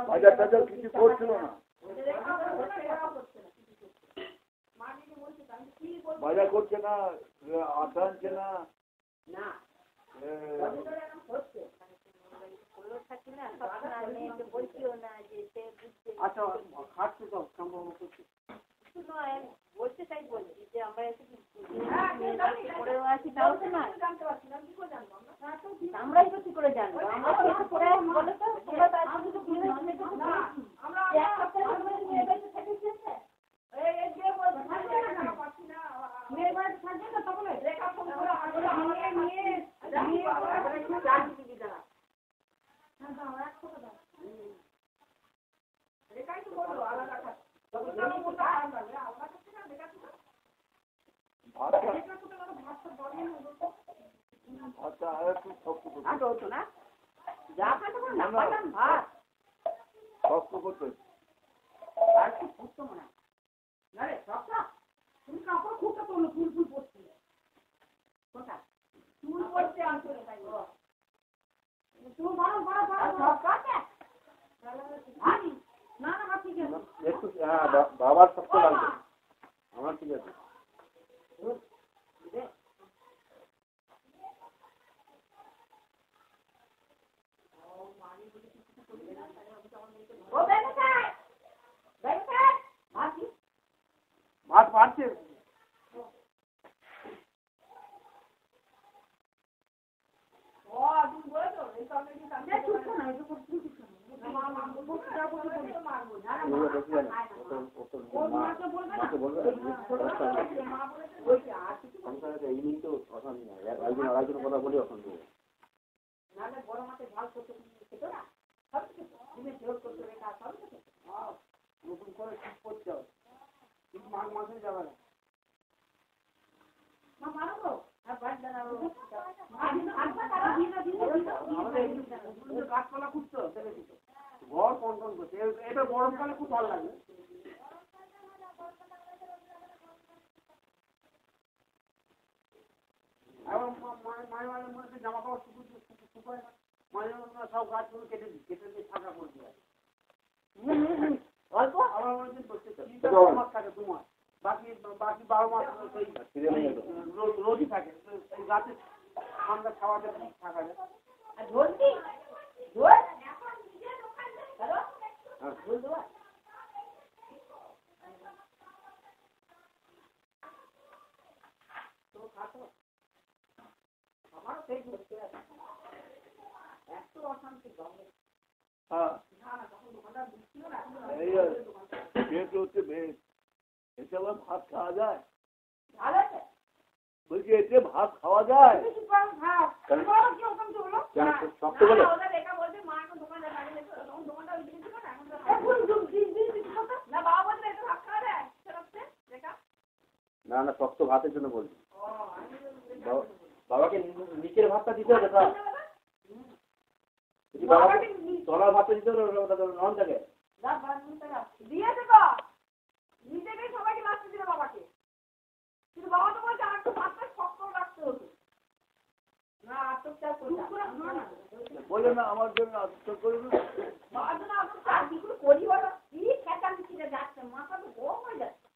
বাজার টাজার কিছু করছিল না, বাজার করছে না, আটা আনছে না। আচ্ছা খাটছে তো সম্ভব বলতে চাই বলছি যে আমরা পড়েও আছি তাও তো না, আমরাই তো কি করে জানবো? আমরা পড়ে বলে তো তোমরা তার কিছু ভাতটা আর একটু শক্ত করতে হতো না, যা খাতে না পারলাম ভাত শক্ত করতে আর কি ফুটতো মনে হয় না রে। সবটা তুমি কাপড় খুঁজতে তোলো, ফুল ফুল পড়ছে কোথায় ফুল পড়ছে আসলে তাই তুমি বারো বারো বারো সব কাটে না না ঠিক আছে একটু। হ্যাঁ বাবার শক্ত লাগবে, আমার ঠিক আছে। ভাত পারছে এই তো অশান্তি না, একজন আরেকজনের কথা বলি অশান্তি। বড় মাছের ঝাল করতে খেত না, নতুন করে ঠিক করতে হবে, কিন্তু মাঘ মাসে যাবে না। গাছপালা খুঁজতো ঘর কন কন করছে, এটা গরমকালে খুব ভালো লাগে। এবং মাঝে মাঝে মনে হচ্ছে জামা কাপড় শুকায় না, মাঝে মাঝে সব গাছগুলো কেটে দিয়ে ফাঁকা করে দিয়ে অল্প আমার মনে হচ্ছে থাকে 2 মাস, বাকি 12 মাস রোদই থাকে, এই গাছে ঠান্ডা খাওয়াতে থাকা যায়। আমারও সেই করতে আছে এত অশান্তি গঙ্গে। হ্যাঁ না না তখন দোকানটা দিচ্ছিল না, ভেজ হচ্ছে ভেজ, এতে আবার ভাত খাওয়া যায়? ভালো আছে বলছি এতে ভাত খাওয়া যায়? শক্ত বলে না না শক্ত ভাতের জন্য বলছি। বাবাকে নিচের ভাতটা দিতে হবে, তলার ভাতটা দিতে হবে, নন থাকে দিয়েছে তো নিজেকে সবাইকে লাগতে দিল বাবাকে, কিন্তু বাবা তো বলছে আর তো ভাতটা শক্ত রাখতে হতো না, আটকটা বলে না আমার জন্য আত্মা করবে, বাবার জন্য আটকটা কি করে করি বলো, কি খেতা মিছিলে যাচ্ছে, মাথা তো গরম হয়ে যাচ্ছে,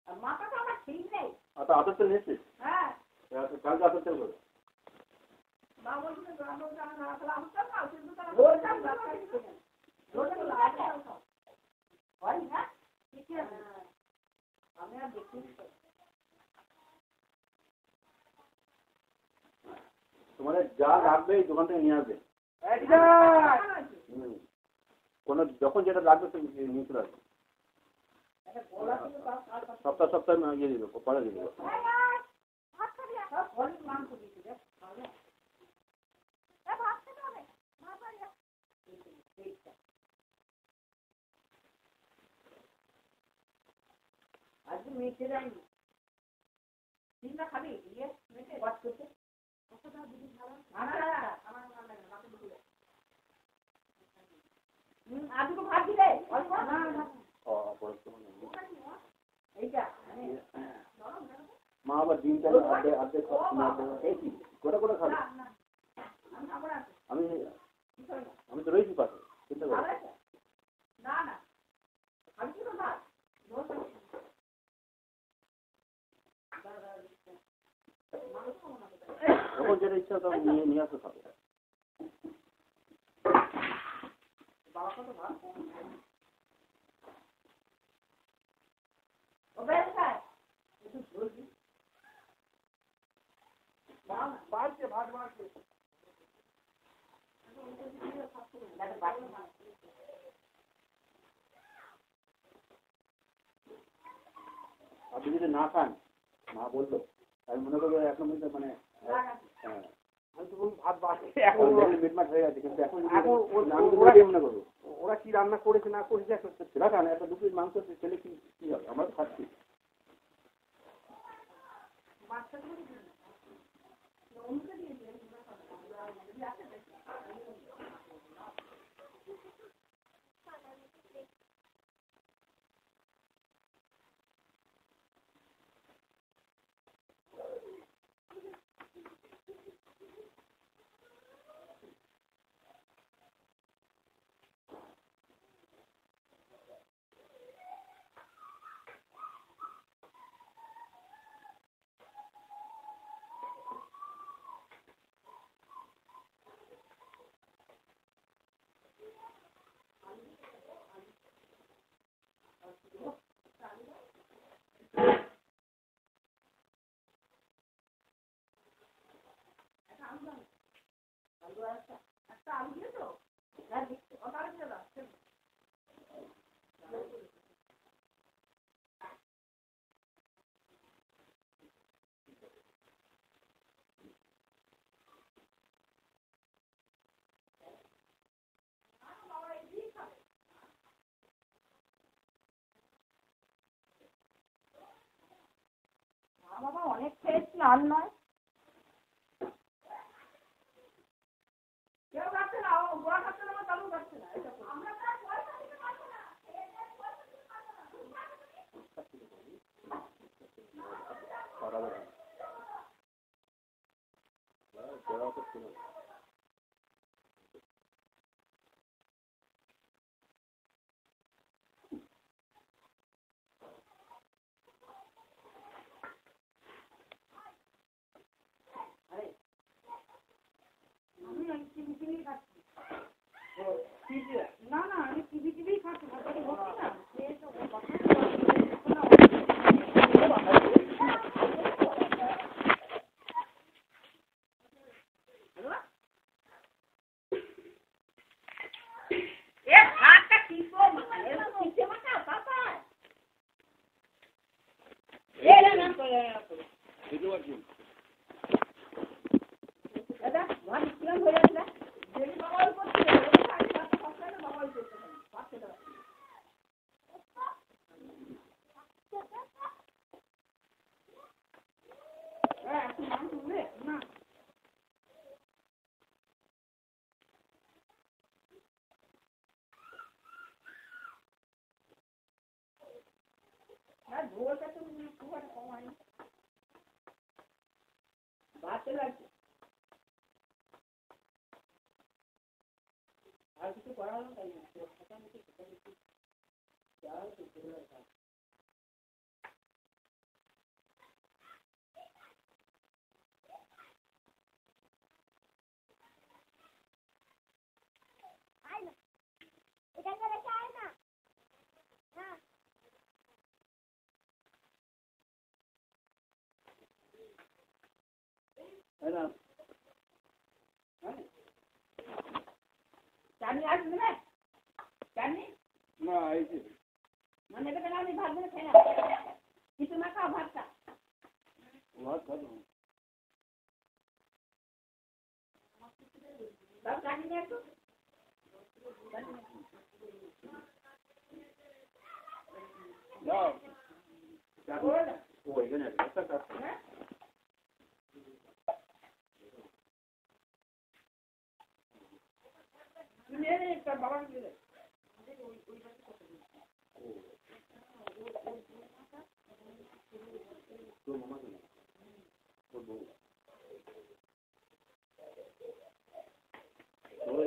আর মাথা তো আমার ঠিক নেই। আচ্ছা আতর তেল নিচ্ছিস? হ্যাঁ কালকে আতর তেল করো। বাবা বলছিল আমি আর দেখি তোমাদের যা লাগবে এই দোকান থেকে নিয়ে আসবে, কোনো যখন যেটা লাগবে তুমি নিয়ে চলে আসবে। সপ্তাহে ইয়ে দিয়ে দেবো, পরে দিয়ে দেবো। আজকে মেয়েছে যায়নি, চিন্তা খাবি দিয়ে মেয়েছে বাদ করতে আজকে ভাত দিলে মা আবার ডিমটা আর্ধেক গোটা গোটা খাবে। আমি তো রয়েছি পাশে, চিন্তা করো। ও বেরোয় বাড়ছে ভাত বাড়ছে আপনি যদি না খান মা বললো আমি মনে করবো এখন মানে ভাত বাড়ছে এখন মিটমাট হয়ে গেছে কিন্তু এখন মনে করবো ওরা কি রান্না করেছে না করেছে সেটা খান একটা 2 পিস মাংস ছেলে কি কি হবে আমরা তো খাচ্ছি বাবা অনেক খেয়েছি আর নয় কেউ খাচ্ছে না গোড়া খাচ্ছে না আমার চালু খাচ্ছে না আমরা না না আমি টিভি খাচ্ছি না আর কিছু করা হলো তাই না চাটনি আসবে না চাটনি না এই যে মানে এটা আমি ভাত ধরে খেয়ে কিছু না খাও ভাতটা ভাত খাবো সব চাটনি নিয়ে একটু ও এখানে বাবাকে দিলে তোর মামা কেন তোর বউ ওই